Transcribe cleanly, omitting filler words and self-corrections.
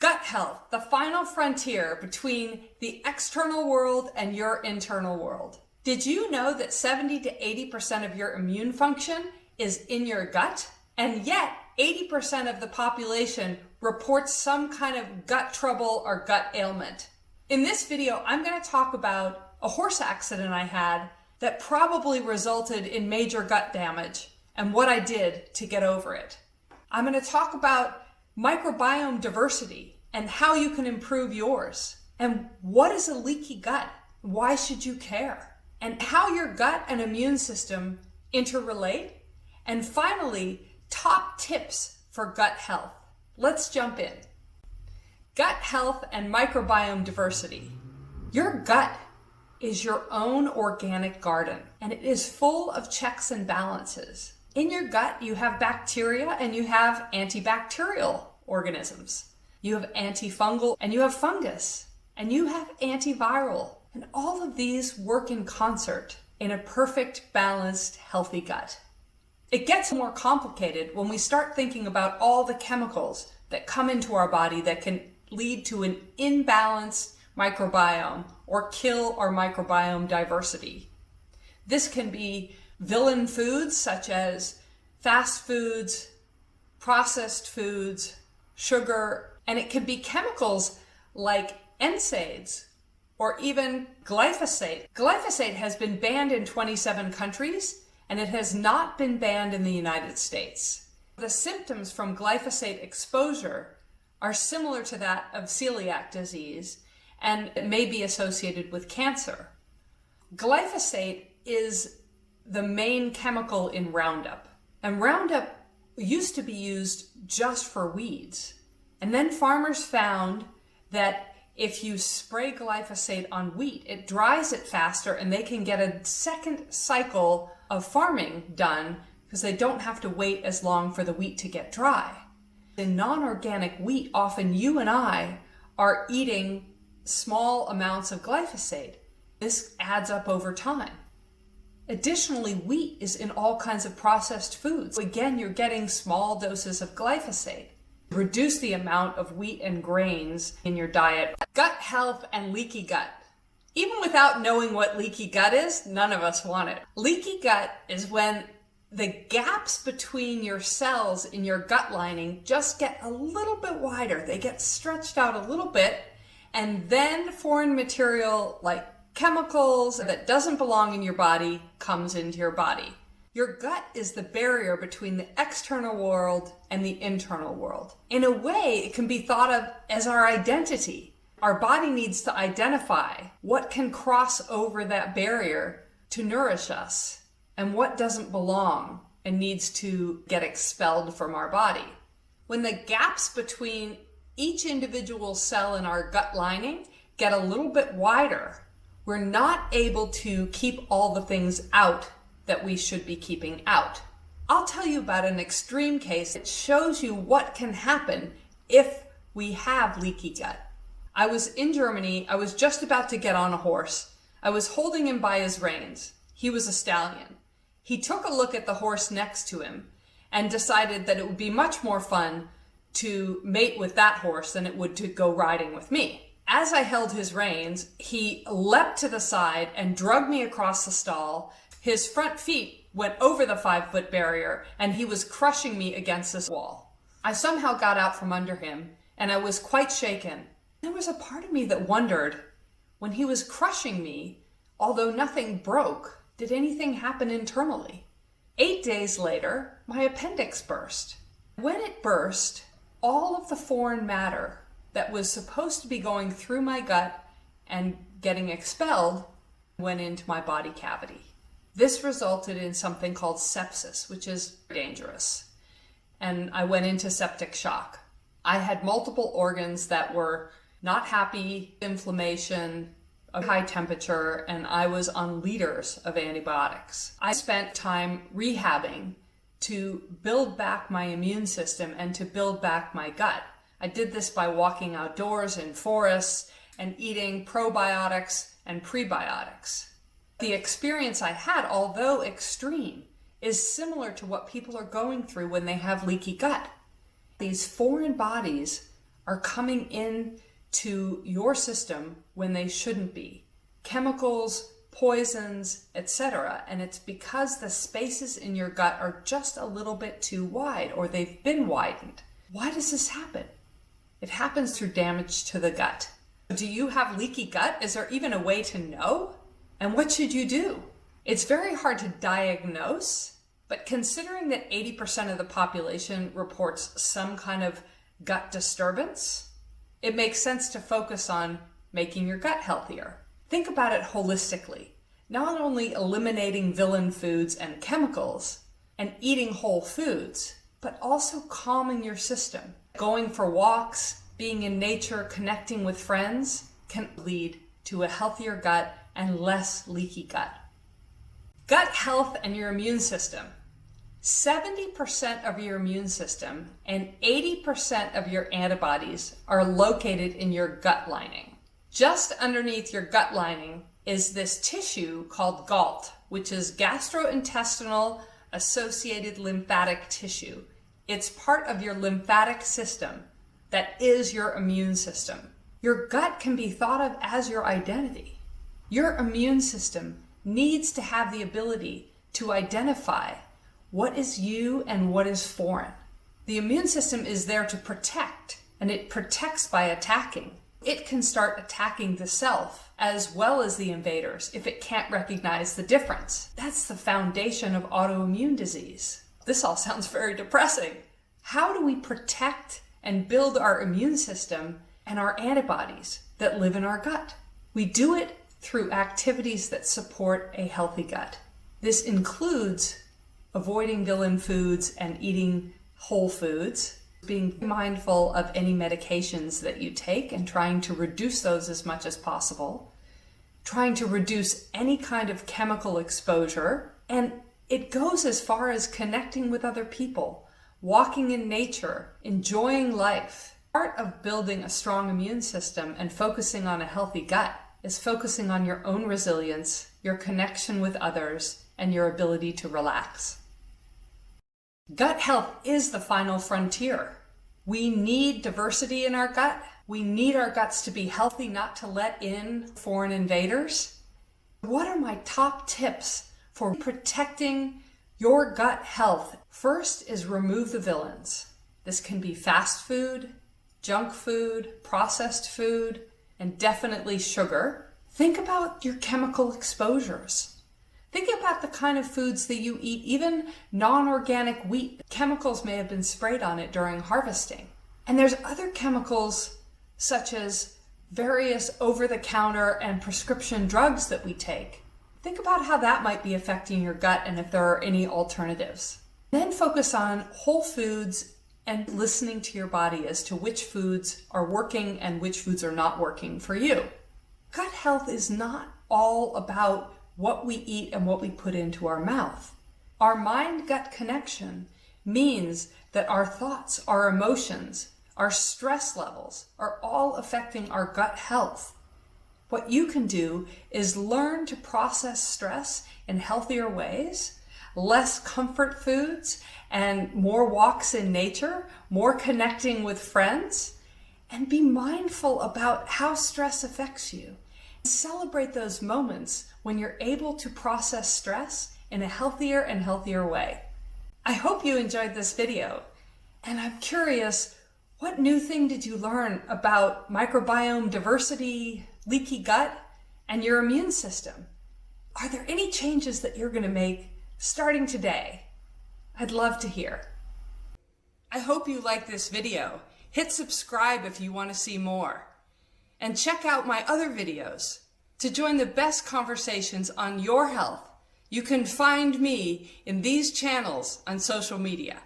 Gut health, the final frontier between the external world and your internal world. Did you know that 70 to 80% of your immune function is in your gut? And yet 80% of the population reports some kind of gut trouble or gut ailment. In this video, I'm going to talk about a horse accident I had that probably resulted in major gut damage and what I did to get over it. I'm going to talk about microbiome diversity and how you can improve yours. And what is a leaky gut? Why should you care? And how your gut and immune system interrelate. And finally, top tips for gut health. Let's jump in. Gut health and microbiome diversity. Your gut is your own organic garden, and it is full of checks and balances. In your gut, you have bacteria and you have antibacterial organisms. You have antifungal and you have fungus and you have antiviral. And all of these work in concert in a perfect, balanced, healthy gut. It gets more complicated when we start thinking about all the chemicals that come into our body that can lead to an imbalanced microbiome or kill our microbiome diversity. This can be villain foods such as fast foods, processed foods, sugar, and it can be chemicals like NSAIDs or even glyphosate. Glyphosate has been banned in 27 countries and it has not been banned in the United States. The symptoms from glyphosate exposure are similar to that of celiac disease and may be associated with cancer. Glyphosate is the main chemical in Roundup. And Roundup used to be used just for weeds. And then farmers found that if you spray glyphosate on wheat, it dries it faster and they can get a second cycle of farming done because they don't have to wait as long for the wheat to get dry. In non-organic wheat, often you and I are eating small amounts of glyphosate. This adds up over time. Additionally, wheat is in all kinds of processed foods. Again, you're getting small doses of glyphosate. Reduce the amount of wheat and grains in your diet. Gut health and leaky gut. Even without knowing what leaky gut is, none of us want it. Leaky gut is when the gaps between your cells in your gut lining just get a little bit wider. They get stretched out a little bit, and then foreign material like chemicals that doesn't belong in your body comes into your body. Your gut is the barrier between the external world and the internal world. In a way, it can be thought of as our identity. Our body needs to identify what can cross over that barrier to nourish us and what doesn't belong and needs to get expelled from our body. When the gaps between each individual cell in our gut lining get a little bit wider, we're not able to keep all the things out that we should be keeping out. I'll tell you about an extreme case that shows you what can happen if we have leaky gut. I was in Germany. I was just about to get on a horse. I was holding him by his reins. He was a stallion. He took a look at the horse next to him and decided that it would be much more fun to mate with that horse than it would to go riding with me. As I held his reins, he leapt to the side and dragged me across the stall. His front feet went over the 5-foot barrier and he was crushing me against this wall. I somehow got out from under him and I was quite shaken. There was a part of me that wondered, when he was crushing me, although nothing broke, did anything happen internally? 8 days later, my appendix burst. When it burst, all of the foreign matter that was supposed to be going through my gut and getting expelled went into my body cavity. This resulted in something called sepsis, which is dangerous. And I went into septic shock. I had multiple organs that were not happy, inflammation, a high temperature, and I was on liters of antibiotics. I spent time rehabbing to build back my immune system and to build back my gut. I did this by walking outdoors in forests and eating probiotics and prebiotics. The experience I had, although extreme, is similar to what people are going through when they have leaky gut. These foreign bodies are coming in to your system when they shouldn't be. Chemicals, poisons, etc. And it's because the spaces in your gut are just a little bit too wide, or they've been widened. Why does this happen? It happens through damage to the gut. Do you have leaky gut? Is there even a way to know? And what should you do? It's very hard to diagnose, but considering that 80% of the population reports some kind of gut disturbance, it makes sense to focus on making your gut healthier. Think about it holistically, not only eliminating villain foods and chemicals and eating whole foods, but also calming your system. Going for walks, being in nature, connecting with friends can lead to a healthier gut and less leaky gut. Gut health and your immune system. 70% of your immune system and 80% of your antibodies are located in your gut lining. Just underneath your gut lining is this tissue called GALT, which is gastrointestinal associated lymphatic tissue. It's part of your lymphatic system that is your immune system. Your gut can be thought of as your identity. Your immune system needs to have the ability to identify what is you and what is foreign. The immune system is there to protect, and it protects by attacking. It can start attacking the self as well as the invaders if it can't recognize the difference. That's the foundation of autoimmune disease. This all sounds very depressing. How do we protect and build our immune system and our antibodies that live in our gut? We do it through activities that support a healthy gut. This includes avoiding villain foods and eating whole foods, being mindful of any medications that you take and trying to reduce those as much as possible, trying to reduce any kind of chemical exposure, and it goes as far as connecting with other people, walking in nature, enjoying life. Part of building a strong immune system and focusing on a healthy gut is focusing on your own resilience, your connection with others, and your ability to relax. Gut health is the final frontier. We need diversity in our gut. We need our guts to be healthy, not to let in foreign invaders. What are my top tips for protecting your gut health? First is remove the villains. This can be fast food, junk food, processed food, and definitely sugar. Think about your chemical exposures. Think about the kind of foods that you eat, even non-organic wheat. Chemicals may have been sprayed on it during harvesting. And there's other chemicals such as various over-the-counter and prescription drugs that we take. Think about how that might be affecting your gut and if there are any alternatives. Then focus on whole foods and listening to your body as to which foods are working and which foods are not working for you. Gut health is not all about what we eat and what we put into our mouth. Our mind-gut connection means that our thoughts, our emotions, our stress levels are all affecting our gut health. What you can do is learn to process stress in healthier ways, less comfort foods, and more walks in nature, more connecting with friends, and be mindful about how stress affects you. Celebrate those moments when you're able to process stress in a healthier and healthier way. I hope you enjoyed this video, and I'm curious, what new thing did you learn about microbiome diversity, leaky gut, and your immune system? Are there any changes that you're going to make starting today? I'd love to hear. I hope you like this video. Hit subscribe if you want to see more. And check out my other videos. To join the best conversations on your health, you can find me in these channels on social media.